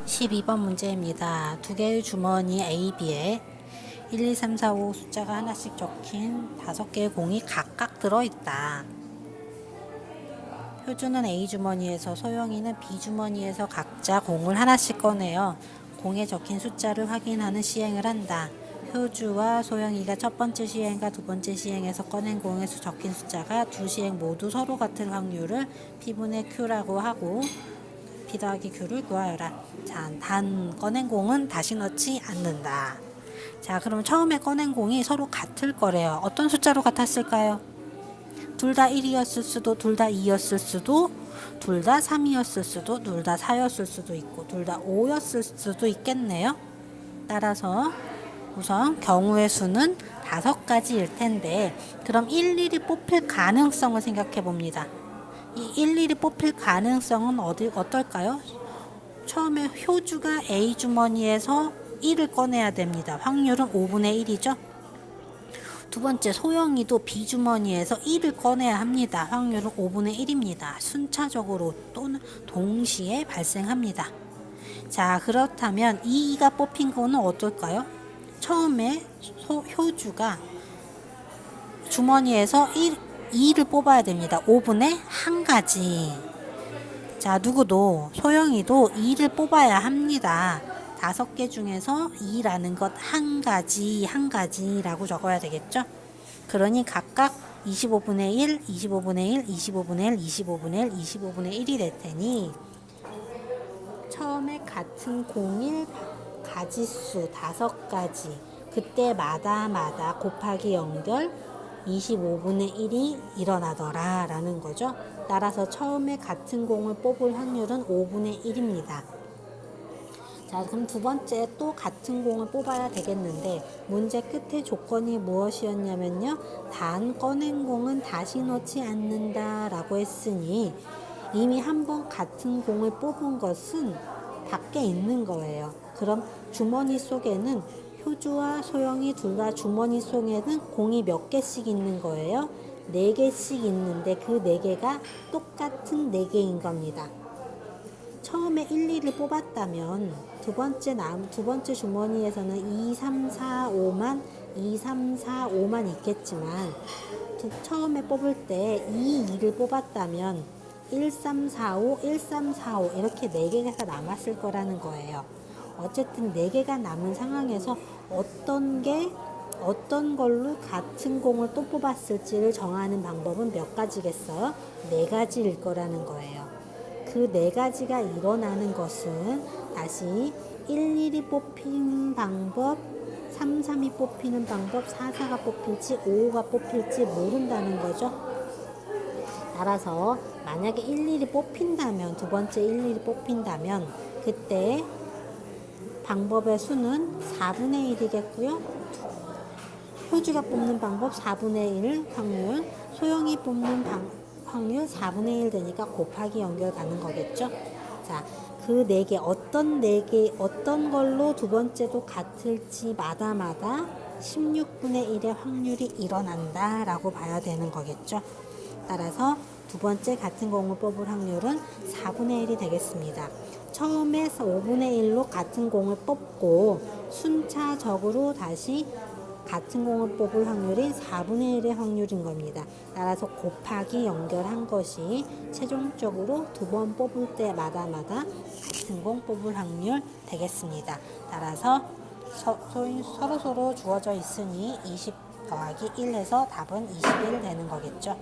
12번 문제입니다. 두 개의 주머니 A, B에 1, 2, 3, 4, 5 숫자가 하나씩 적힌 5개의 공이 각각 들어있다. 효주는 A 주머니에서, 소영이는 B 주머니에서 각자 공을 하나씩 꺼내어 공에 적힌 숫자를 확인하는 시행을 한다. 효주와 소영이가 첫 번째 시행과 두 번째 시행에서 꺼낸 공에 적힌 숫자가 두 시행 모두 서로 같을 확률을 P분의 Q라고 하고 P 더하기 Q를 구하여라. 자, 단 꺼낸 공은 다시 넣지 않는다. 자, 그럼 처음에 꺼낸 공이 서로 같을 거래요. 어떤 숫자로 같았을까요? 둘 다 1이었을 수도, 둘 다 2였을 수도, 둘 다 3이었을 수도, 둘 다 4였을 수도 있고, 둘 다 5였을 수도 있겠네요. 따라서 우선 경우의 수는 5가지일 텐데, 그럼 일일이 뽑힐 가능성을 생각해 봅니다. 이 일일이 뽑힐 가능성은 어떨까요? 처음에 효주가 A 주머니에서 1을 꺼내야 됩니다. 확률은 5분의 1이죠. 두 번째 소영이도 B 주머니에서 1을 꺼내야 합니다. 확률은 5분의 1입니다. 순차적으로 또는 동시에 발생합니다. 자, 그렇다면 2가 뽑힌 거는 어떨까요? 처음에 효주가 주머니에서 2를 뽑아야 됩니다. 5분의 1가지. 자, 누구도 소영이도 2를 뽑아야 합니다. 5개 중에서 2라는 것 한 가지라고 적어야 되겠죠? 그러니 각각 25분의 1, 25분의 1, 25분의 1, 25분의 1, 25분의 1이 될 테니 처음에 같은 공일 가지수 5가지 그때마다 곱하기 연결 25분의 1이 일어나더라 라는 거죠. 따라서 처음에 같은 공을 뽑을 확률은 5분의 1입니다. 자, 그럼 두 번째 또 같은 공을 뽑아야 되겠는데 문제 끝에 조건이 무엇이었냐면요. 단 꺼낸 공은 다시 넣지 않는다 라고 했으니 이미 한번 같은 공을 뽑은 것은 밖에 있는 거예요. 그럼 주머니 속에는 효주와 소영이 둘 다 주머니 속에는 공이 몇 개씩 있는 거예요? 4개씩 있는데 그 4개가 똑같은 4개인 겁니다. 처음에 1, 2를 뽑았다면 두 번째 주머니에서는 2, 3, 4, 5만 있겠지만 처음에 뽑을 때 2, 2를 뽑았다면 1, 3, 4, 5, 1, 3, 4, 5 이렇게 4개가 남았을 거라는 거예요. 어쨌든 4개가 남은 상황에서 어떤 걸로 같은 공을 또 뽑았을지를 정하는 방법은 몇 가지겠어요? 4가지일 거라는 거예요. 그 4가지가 일어나는 것은 다시 1, 1이 뽑히는 방법, 3, 3이 뽑히는 방법, 4, 4가 뽑힐지 5, 5가 뽑힐지 모른다는 거죠. 따라서 만약에 1, 1이 뽑힌다면 두 번째 1, 1이 뽑힌다면 그때 방법의 수는 4분의 1이겠고요. 효주가 뽑는 방법 4분의 1 확률, 소영이 뽑는 확률 4분의 1 되니까 곱하기 연결 가는 거겠죠. 자, 그 4개 어떤 걸로 두 번째도 같을지 마다 16분의 1의 확률이 일어난다 라고 봐야 되는 거겠죠. 따라서 두 번째 같은 공을 뽑을 확률은 4분의 1이 되겠습니다. 처음에 5분의 1로 같은 공을 뽑고 순차적으로 다시 같은 공을 뽑을 확률이 4분의 1의 확률인 겁니다. 따라서 곱하기 연결한 것이 최종적으로 두 번 뽑을 때마다 같은 공 뽑을 확률 되겠습니다. 따라서 서로 주어져 있으니 20 더하기 1 해서 답은 21 되는 거겠죠.